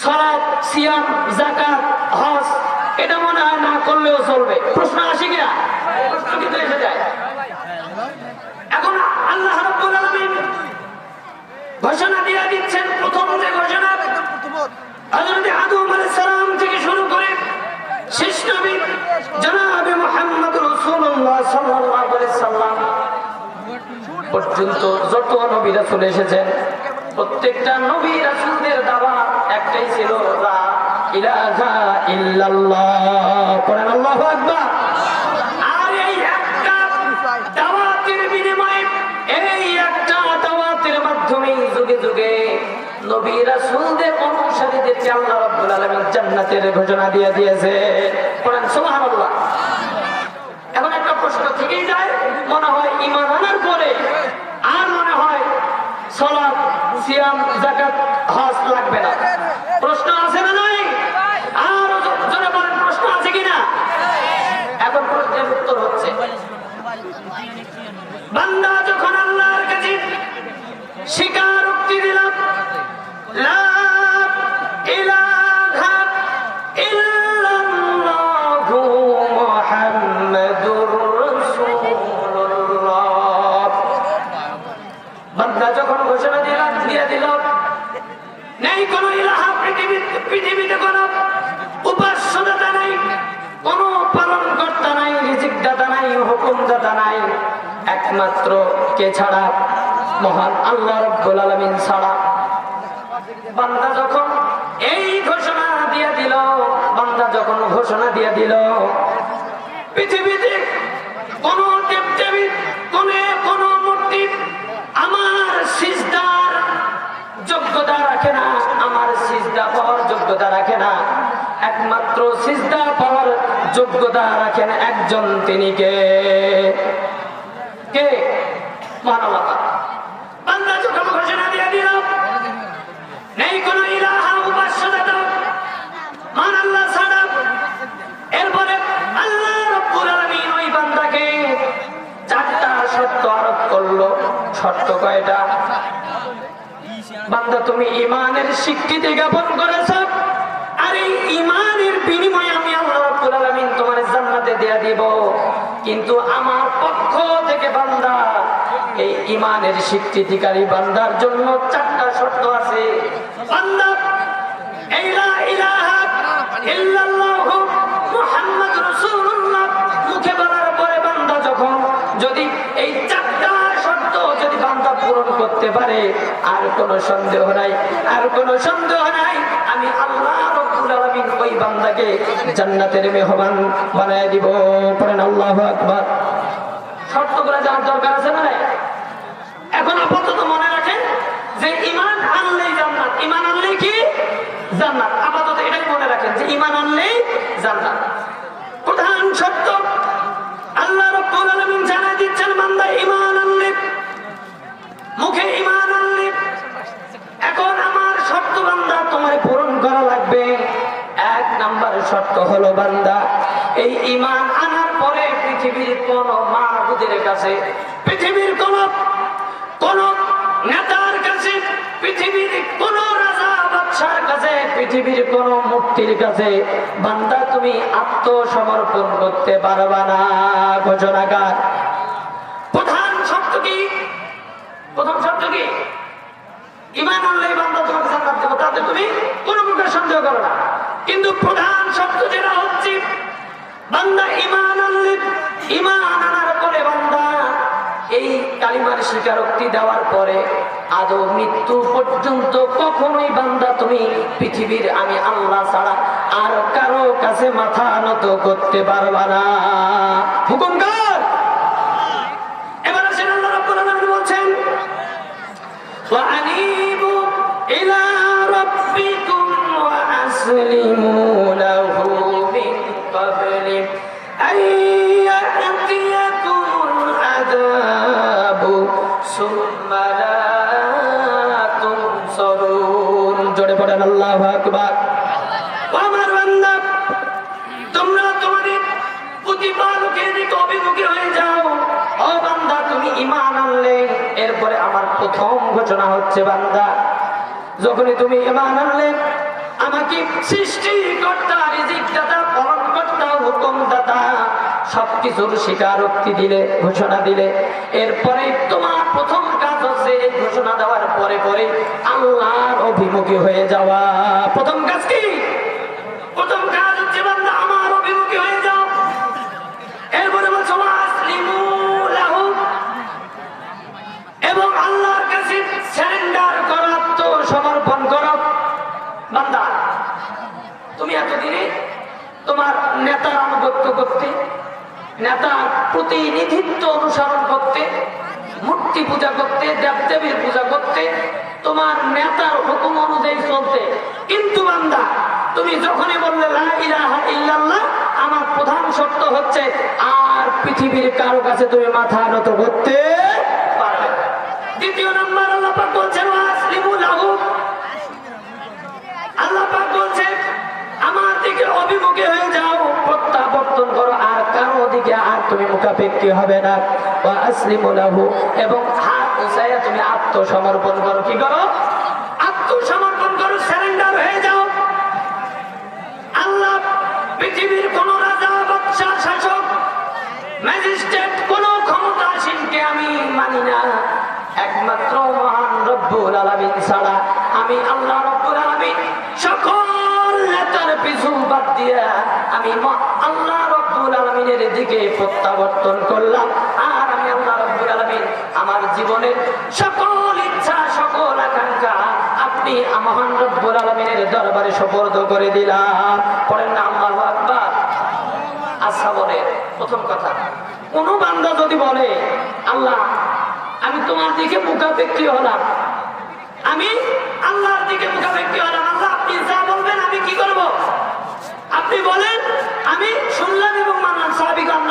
সালাত, সিয়াম, যাকাত, হজ এটা মনে হয় না করলেও চলবে। প্রশ্ন আসে কিনা? প্রশ্ন কিন্তু এসে যায়। এখন আল্লাহ রাব্বুল আলামিন ঘোষণা দিয়ে দিচ্ছেন, প্রথম যে ঘোষণা হযরত আদম আলাইহিস সালাম থেকে শুরু করে শেষ নবী জনাবে মুহাম্মদ রাসূলুল্লাহ সাল্লাল্লাহু আলাইহি সাল্লাম পর্যন্ত যত নবী রাসূল এসেছেন, প্রত্যেকটা নবী রাসূলদের দাওয়াত একটাই ছিল, লা ইলাহা ইল্লাল্লাহ। পড়েন আল্লাহু আকবার। আর এই একটা দাওয়াতের বিনিময়ে, এই একটা দাওয়াতের মাধ্যমে যুগে যুগে নবী রাসূলদের অনুসারীদেরকে আল্লাহ রাব্বুল আলামিন জান্নাতের ঘোষণা দিয়ে দিয়েছে। পড়েন সুবহানাল্লাহ। এখন একটা প্রশ্ন থেকেই যায়, মনে হয় ঈমান আনার পরে আর মনে হয় সালাত, সিয়াম, যাকাত, হজ লাগবে না। প্রশ্ন আছে না নাই? আর জোরে বলেন, প্রশ্ন আছে কিনা? এখন প্রশ্নের উত্তর হচ্ছে, বান্দা যখন আল্লাহর কাছে স্বীকারোক্তি দিলাম লা ইলাহা ইল্লাল্লাহু মুহাম্মাদুর রাসূলুল্লাহ, বান্দা যখন ঘোষণা দিয়ে দিল নেই কোন ইলাহা, পৃথিবীতে কোন উপাস্যদাতা নাই, কোন পালন কর্তা নাই, রিজিক দাতা নাই, হুকুম দাতা নাই, একমাত্র কে ছাড়া? মহান আল্লাহ রাব্বুল আলামিন ছাড়া। বান্দা যখন এই ঘোষণা দিয়ে দিল, বান্দা যখন ঘোষণা দিয়ে দিল পৃথিবীতে কোন দেবদেবী, কোন মূর্তি আমার সিজদার যোগ্যতা রাখে না, আমার সিজদা পাওয়ার যোগ্যতা রাখে না, একমাত্র সিজদা পাওয়ার যোগ্যতা রাখেন একজন, তিনি কে? কে? মহান আল্লাহ। বান্দা যখন ঘোষণা দিয়ে দিল নেই কোন ইলাহা, উপাস্যদাতা মহান আল্লাহ ছাড়া, এরপরে আল্লাহ রাব্বুল আলামিন ওই বান্দাকে চারটা শর্ত আরোপ করলো। শর্ত কয়টা? বান্দা তুমি ঈমানের স্বীকৃতি জ্ঞাপন করেছ, আর এই ঈমানের বিনিময়ে আমি আল্লাহ রাব্বুল আলামিন তোমার জান্নাতে দেয়া দিব, কিন্তু আমার পক্ষ থেকে বান্দা এই ঈমানের স্বীকৃতিকারী বান্দার জন্য চারটা শর্ত আছে। বান্দা এই লা ইলাহা ইল্লাল্লাহু মুহাম্মাদুর রাসূলুল্লাহ মুখে বলার পরে বান্দা যখন যদি এই চারটা শর্ত যদি বান্দা পূরণ করতে পারে, আর কোনো সন্দেহ নাই, আর কোনো সন্দেহ নাই, আমি আল্লাহ রাব্বুল আলামিন ওই বান্দাকে জান্নাতের মেহমান বানায় দিব। পড়েন আল্লাহু আকবার। শর্তগুলো জানার দরকার আছে না? এখন আপাতত মনে রাখেন যে ঈমান আনলেই জান্নাত, ঈমান আনলেই কি? জান্নাত। আপাতত এটাই মনে রাখেন যে ঈমান আনলেই জান্নাত। প্রধান শর্ত আল্লাহ রাব্বুল আলামিন জানাই দিচ্ছেন, বান্দা ঈমান আনলে, মুখে ঈমান আনলে, এখন আমার শর্ত বান্দা তোমার পূরণ করা লাগবে। এক নাম্বার শর্ত হলো বান্দা এই ঈমান আনার পরে পৃথিবীর কোন মাবুদের কাছে, পৃথিবীর কোন নেতার কাছে, পৃথিবীর কোন রাজা বাদশার কাছে, পৃথিবীর কোন মূর্তির কাছে বান্দা তুমি আত্মসমর্পণ করতে পারবা না। ঘোষণাকার। প্রধান শর্ত কি? প্রথম শর্ত কি? ঈমান আনলেই বান্দা তোমাকে জান্নাত দেব, তাতে তুমি কোন প্রকার সন্দেহ করো না। কিন্তু প্রধান শর্ত যেটা হচ্ছে, বান্দা ঈমান আনলে, ঈমান আনার পরে বান্দা এই কালিমার স্বীকারোক্তি দেওয়ার পরে আদৌ মৃত্যু পর্যন্ত কখনোই বান্দা তুমি পৃথিবীর আমি আল্লাহ ছাড়া আর কারো কাছে মাথা নত করতে পারবা না। হুকুম কর। এবার আসেন আল্লাহ রাব্বুল আলামিন বলছেন, ওয়া আনিবু ইলা রাব্বিকুম ওয়া আসলিমু লাহু মিন ক্বাবলি আইয়াতিয়াকুমুল আযাবু সুম্মা লা তুনসারুন। জোরে পড়েন আল্লাহু আকবার। আমার বান্দা, তোমরা তোমাদের প্রতিপালকের দিকে অভিমুখী হয়ে যাও। ও বান্দা, তুমি ঈমান আনলে, এরপরে আমার প্রথম ঘোষণা হচ্ছে বান্দা, যখনই তুমি ঈমান আনলে, আমাকে সৃষ্টিকর্তা, রিজিকদাতা, পালনকর্তা, হুকুমদাতা সবকিছুর স্বীকারোক্তি দিলে, ঘোষণা দিলে, এরপরে তোমার প্রথম কাজ হচ্ছে এই ঘোষণা দেওয়ার পরে পরে আল্লাহর অভিমুখী হয়ে যাওয়া। প্রথম কাজ কি? প্রথম কাজ হচ্ছে বান্দা আমার অভিমুখী হয়ে যাও। এরপরে বলছো আসলিমু লাহু, এবং আল্লাহর কাছে সারেন্ডার করো, আত্মসমর্পণ করো। বান্দা তুমি এতদিনে তোমার নেতার আনুগত্য করতে, নেতার প্রতিনিধিত্ব অনুসরণ করতে, মূর্তি পূজা করতে, দেবদেবীর পূজা করতে, তোমার নেতার হুকুম অনুযায়ী চলতে। কিন্তু বান্দা তুমি যখনই বললে লা ইলাহা ইল্লাল্লাহ, আমার প্রধান শর্ত হচ্ছে আর পৃথিবীর কারো কাছে তুমি মাথা নত করতে পারবে না। দ্বিতীয় নম্বর আল্লাহ পাক বলছেন ওয়াসলিমু লাহু, আল্লাহ পাক বলছেন আমার দিকে অভিমুখী হয়ে যাও, প্রত্যাবর্তন করো, আর কারো দিকে আর তুমি মুখাপেক্ষী হবে না। ওয়াসলিমু লাহু, এবং হাত উঠাইয়া তুমি আত্মসমর্পণ করো। কি করো? আত্মসমর্পণ করো, সারেন্ডার হয়ে যাও। আল্লাহ পৃথিবীর কোন রাজা, বাদশা, শাসক, ম্যাজিস্ট্রেট, কোন ক্ষমতাসীনকে আমি মানি না, একমাত্র মহান রব্বুল আলামিন ছাড়া। আমি আল্লাহ রব্বুল আলামিন সকল নেতার পিছু বাদ দিয়া আমি আল্লাহ রব্বুল আলামিনের দিকে প্রত্যাবর্তন করলাম। আর আমি আল্লাহ রব্বুল আলামিন আমার জীবনের সকল ইচ্ছা, সকল আকাঙ্ক্ষা আপনি মহান রব্বুল আলামিনের দরবারে সুপর্দ করে দিলাম। পড়েন না আল্লাহু আকবার। আচ্ছা, বলে প্রথম কথা, কোন বান্দা যদি বলে আল্লাহ আমি তোমার দিকে মুখাপেক্ষী হলাম, আমি আল্লাহর দিকে মুখাপেক্ষী হলাম, আল্লাহ আপনি যা বলবেন আমি কি করব? আপনি বলেন, আমি শুনলাম এবং মানলাম। সাহাবীগণ